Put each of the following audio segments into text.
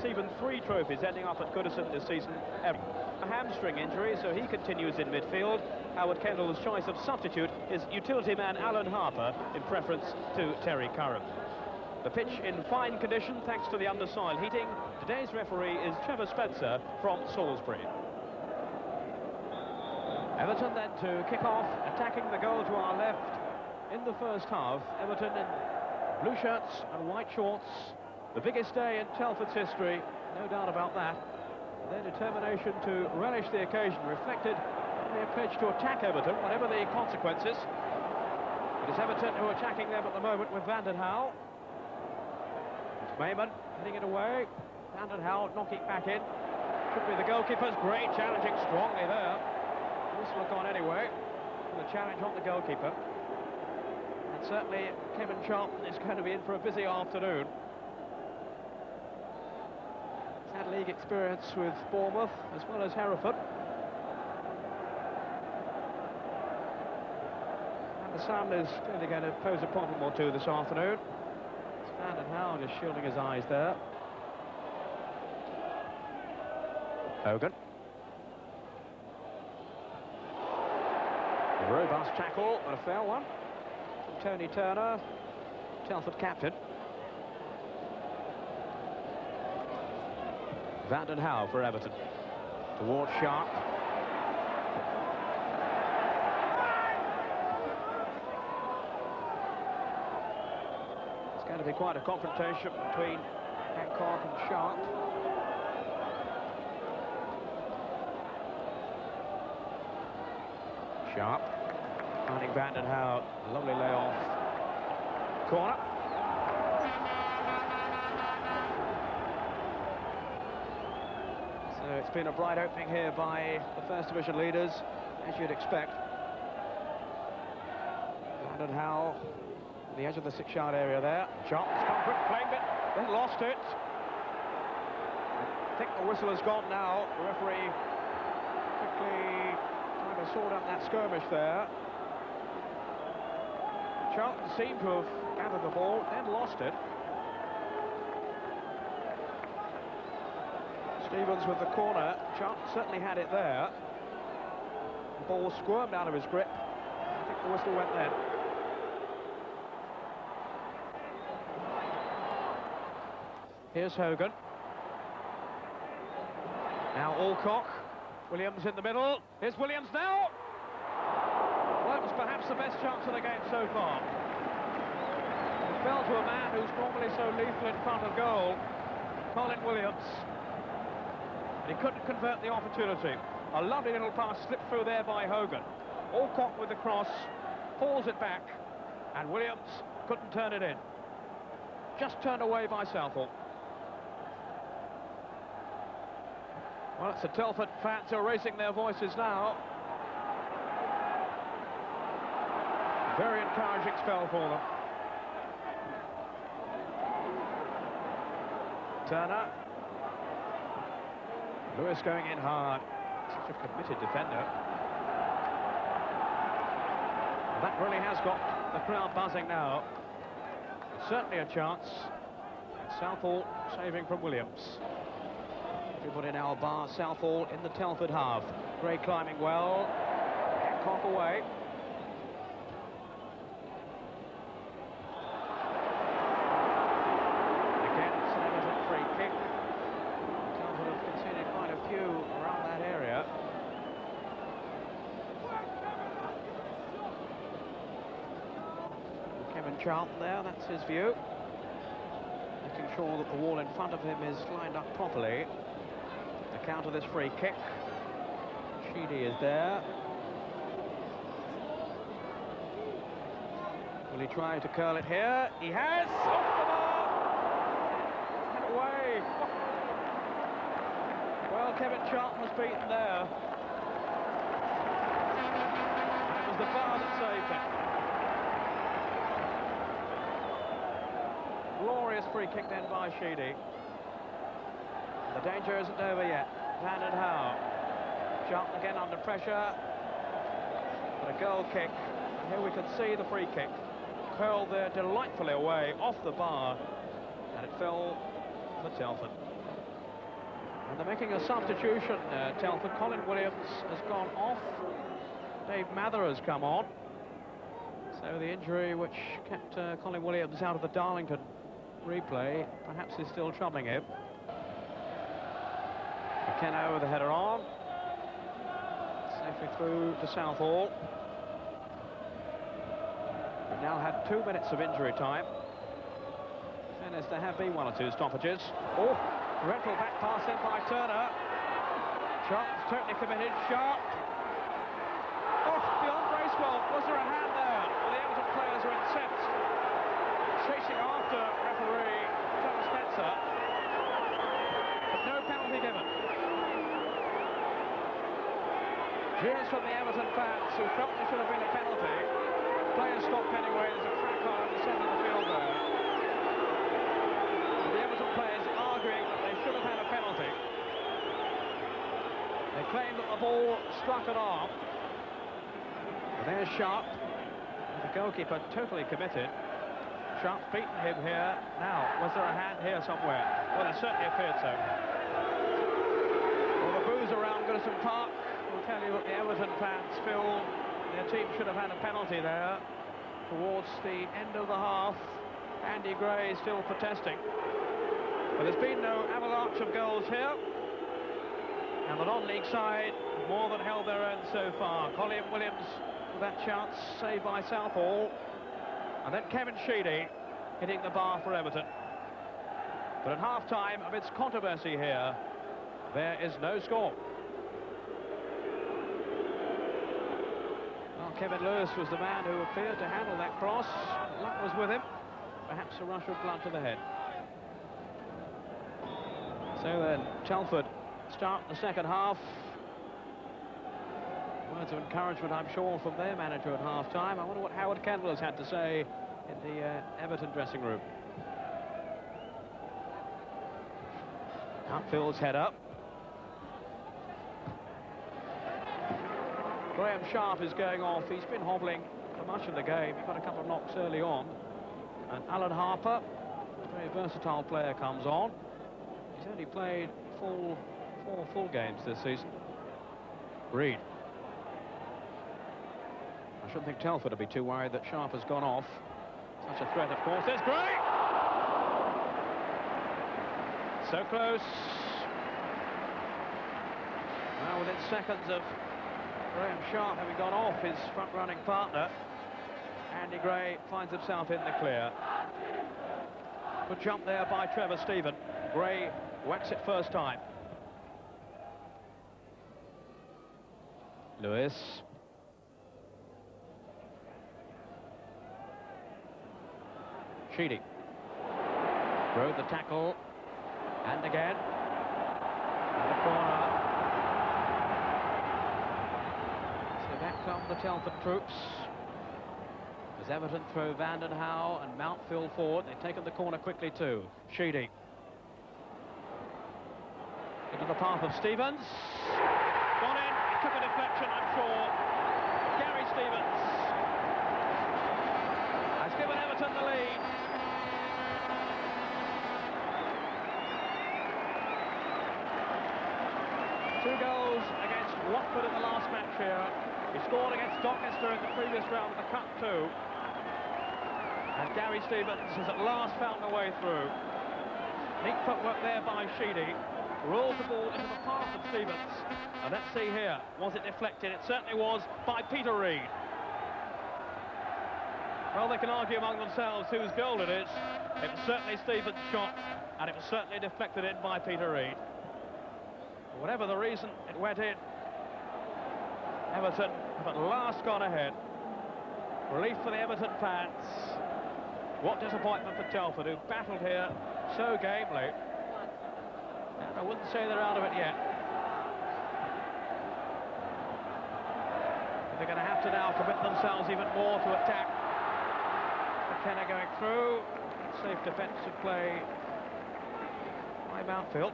even 3 trophies ending up at Goodison this season. A hamstring injury, so he continues in midfield. Howard Kendall's choice of substitute is utility man Alan Harper in preference to Terry Curran. The pitch in fine condition thanks to the undersoil heating. Today's referee is Trevor Spencer from Salisbury. Everton then to kick off, attacking the goal to our left in the first half. Everton in blue shirts and white shorts. The biggest day in Telford's history, no doubt about that. Their determination to relish the occasion reflected in their pledge to attack Everton, whatever the consequences. It is Everton who are attacking them at the moment with Van den Hauwe. It's Mayman heading it away. Van den Hauwe knocking back in. Could be the goalkeeper's. Great challenging strongly there. Whistle have gone anyway. The challenge on the goalkeeper. And certainly Kevin Charlton is going to be in for a busy afternoon. He's had league experience with Bournemouth as well as Hereford. And the sun is clearly going to pose a problem or two this afternoon. Van den Hauwe just shielding his eyes there. Hogan. A robust tackle, but a fair one from Tony Turner, Telford captain. Van den Hauwe for Everton. Towards Sharp. It's going to be quite a confrontation between Hancock and Sharp. Sharp, finding Van den Hauwe, lovely layoff. Corner. So it's been a bright opening here by the First Division leaders, as you'd expect. Van den Hauwe, the edge of the 6-yard area there. Sharp, quick claimed it, then lost it. I think the whistle has gone now. The referee quickly to sort out that skirmish there. Charlton seemed to have gathered the ball, then lost it. Stevens with the corner. Charlton certainly had it there. The ball squirmed out of his grip. I think the whistle went then. Here's Hogan. Now Alcock. Williams in the middle. Here's Williams now. Well, it was perhaps the best chance of the game so far. It fell to a man who's normally so lethal in front of goal, Colin Williams. And he couldn't convert the opportunity. A lovely little pass slipped through there by Hogan. Alcock with the cross, pulls it back, and Williams couldn't turn it in. Just turned away by Southall. Well, it's the Telford fans who are raising their voices now. Very encouraging spell for them. Turner. Lewis going in hard. Such a committed defender. That really has got the crowd buzzing now. Certainly a chance. Southall saving from Williams. Everybody now bar Southall in the Telford half. Gray climbing well. Hancock away. Again, it's an Everton free kick. Telford have conceded quite a few around that area. Kevin Charlton there, that's his view. Making sure that the wall in front of him is lined up properly. The count of this free kick. Sheedy is there. Will he try to curl it here? He has! Off the bar! And away! Well, Kevin Charlton was beaten there. It was the bar that saved it. Glorious free kick then by Sheedy. The danger isn't over yet. Van den Hauwe. Charlton again under pressure. But a goal kick. And here we can see the free kick. Curled there delightfully away off the bar. And it fell for Telford. And they're making a substitution, Telford. Colin Williams has gone off. Dave Mather has come on. So the injury which kept Colin Williams out of the Darlington replay perhaps is still troubling him. McKenna with the header on. Safely through to Southall. We've now had 2 minutes of injury time. Fairness, there have been 1 or 2 stoppages. Oh, dreadful back pass in by Turner. Sharp's totally committed. Sharp. Oh, beyond Bracewell. Was there a hand there? Well, the Everton players are incensed. Chasing after referee John Spencer. But no penalty given. Cheers from the Everton fans who felt there should have been a penalty. Players stopped anyway. There's a fracas in the centre of the field there. The Everton players arguing that they should have had a penalty. They claim that the ball struck an arm. And there's Sharp. The goalkeeper totally committed. Sharp's beaten him here. Now, was there a hand here somewhere? Well, it certainly appeared so. Well, the boos around Goodison Park will tell you that the Everton fans feel their team should have had a penalty there. Towards the end of the half, Andy Gray still protesting. But there's been no avalanche of goals here. And the non-league side more than held their own so far. Colin Williams with that chance, saved by Southall. And then Kevin Sheedy hitting the bar for Everton. But at half-time, amidst controversy here, there is no score. Well, Kevin Lewis was the man who appeared to handle that cross. Luck was with him. Perhaps a rush of blood to the head. So then, Telford start the second half. Words of encouragement, I'm sure, from their manager at half-time. I wonder what Howard Kendall has had to say in the Everton dressing room. Outfield's head up. Graham Sharp is going off. He's been hobbling for much of the game. He got a couple of knocks early on. And Alan Harper, a very versatile player, comes on. He's only played 4 full games this season. Reed. I shouldn't think Telford would be too worried that Sharp has gone off. Such a threat, of course. There's Gray! So close. Now within seconds of Graham Sharp having gone off his front-running partner, Andy Gray finds himself in the clear. Good jump there by Trevor Stephen. Gray whacks it first time. Lewis. Sheedy. Rode the tackle. And again. And the corner. So back come the Telford troops. As Everton throw Vanden Hauwe and Mountfield forward. They've taken the corner quickly too. Sheedy. Into the path of Stevens. Gone in. It took a deflection, I'm sure. Gary Stevens has given Everton the lead. Two goals against Watford in the last match here. He scored against Doncaster in the previous round of the Cup too. And Gary Stevens has at last found a way through. Neat footwork there by Sheedy. Rolls the ball into the path of Stevens. And let's see here, was it deflected? It certainly was by Peter Reid. Well, they can argue among themselves whose goal it is. It was certainly Stevens' shot, and it was certainly deflected in by Peter Reid. Whatever the reason, it went in. Everton have at last gone ahead. Relief for the Everton fans. What disappointment for Telford, who battled here so gamely. And I wouldn't say they're out of it yet. They're going to have to now commit themselves even more to attack. McKenna going through. Safe defensive play by Mountfield.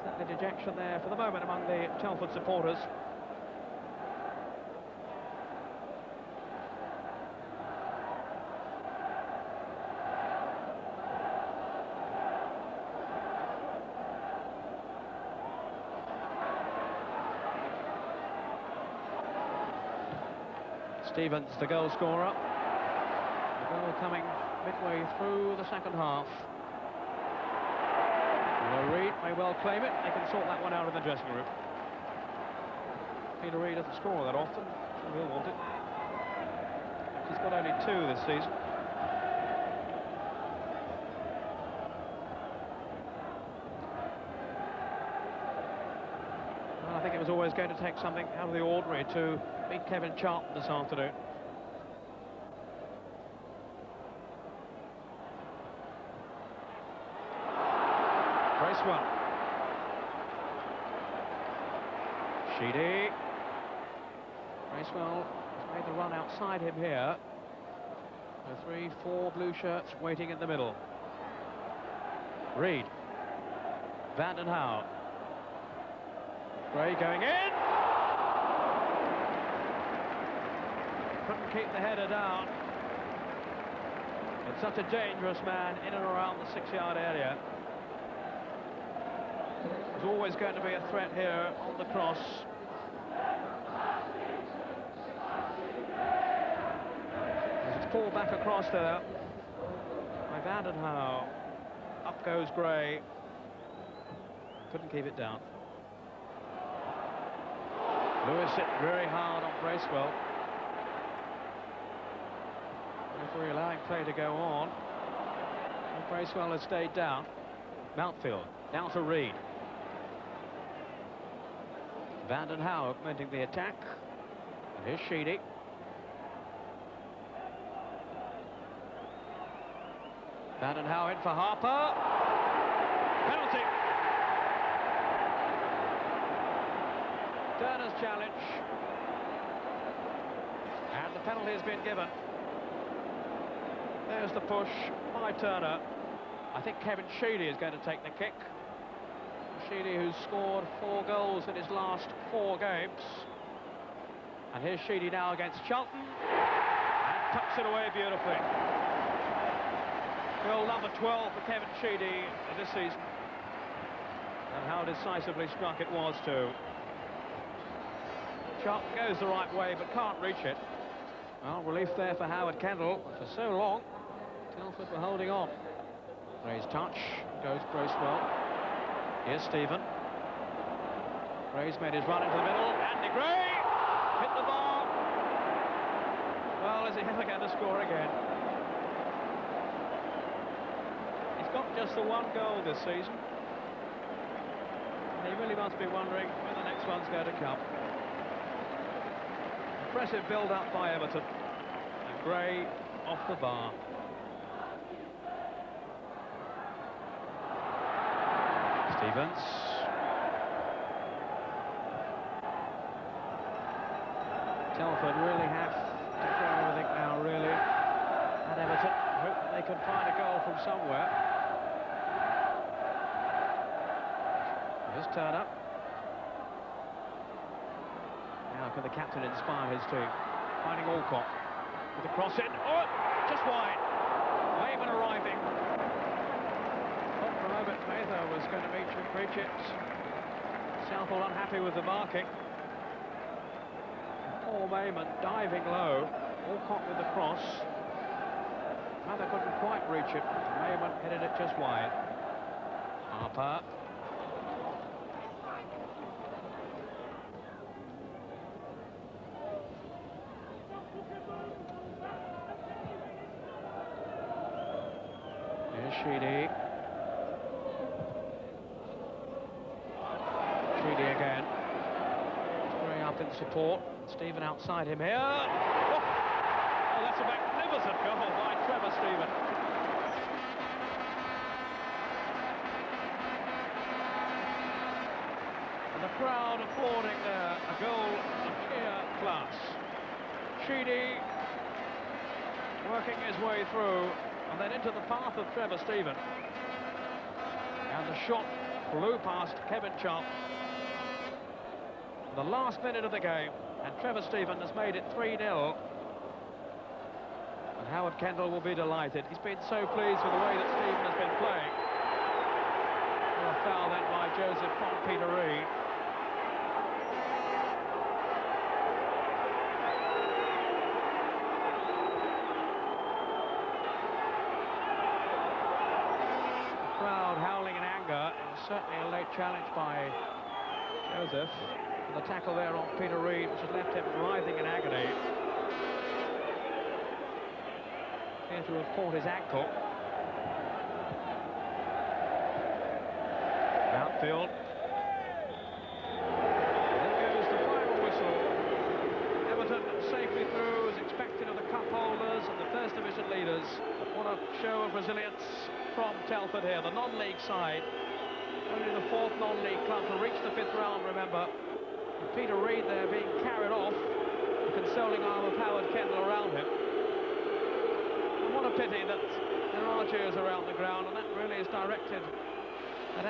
Certainly dejection there for the moment among the Telford supporters. Stevens, the goal scorer. The goal coming midway through the second half. Although Reid may well claim it, they can sort that one out in the dressing room. Peter Reid doesn't score that often, so he'll want it. He's got only 2 this season. Well, I think it was always going to take something out of the ordinary to beat Kevin Charlton this afternoon. Bracewell. Sheedy. Bracewell has made the run outside him here. The 3-4 blue shirts waiting in the middle. Reid. Van den Hauwe. Gray going in. Couldn't keep the header down. It's such a dangerous man in and around the 6-yard area. There's always going to be a threat here on the cross. It's pulled back across there by Van den Hauwe. Up goes Gray. Couldn't keep it down. Lewis hit very hard on Bracewell. Referee allowing play to go on. And Bracewell has stayed down. Mountfield now to Reid. Van den Hauwe augmenting the attack. And here's Sheedy. Van den Hauwe in for Harper. Penalty. Turner's challenge. And the penalty has been given. There's the push by Turner. I think Kevin Sheedy is going to take the kick. Sheedy, who's scored 4 goals in his last 4 games. And here's Sheedy now against Charlton. And tucks it away beautifully. Goal number 12 for Kevin Sheedy this season. And how decisively struck it was too. Charlton goes the right way but can't reach it. Well, relief there for Howard Kendall. For so long, Telford were holding on. Gray's touch, goes Bracewell. Here's Stephen. Gray's made his run into the middle. Andy Gray hit the bar. Well, is he ever going to score again? He's got just the 1 goal this season. And he really must be wondering when the next one's going to come. Impressive build-up by Everton. And Gray off the bar. Stevens. Telford really have to throw everything now, really. And Everton hope that they can find a goal from somewhere. Here's Turner. Now can the captain inspire his team? Finding Alcott with a cross in. Oh, just wide. Wayman arriving. For a moment, Mather was going to reach it. Southall unhappy with the marking. Paul Mayman diving low. Alcott with the cross. Mather couldn't quite reach it. Mayman headed it just wide. Harper. Here's Sheedy. Sheedy again. Throwing up in support. Stephen outside him here. Oh, that's a magnificent goal by Trevor Stephen. And the crowd applauding there. A goal of sheer class. Sheedy working his way through and then into the path of Trevor Stephen. And the shot flew past Kevin Charlton. The last minute of the game, and Trevor Stephen has made it 3-0. And Howard Kendall will be delighted. He's been so pleased with the way that Stephen has been playing. Oh, a foul then by Joseph from Peter Reid. certainly a late challenge by Joseph. And the tackle there on Peter Reid, which has left him writhing in agony. Appears to have pulled his ankle. Outfield. There goes the final whistle. Everton safely through as expected of the cup holders and the First Division leaders. What a show of resilience from Telford here, the non-league side. Only the fourth non-league club to reach the fifth round, remember. And Peter Reid there being carried off, the consoling arm of Howard Kendall around him. And what a pity that there are cheers around the ground, and that really is directed at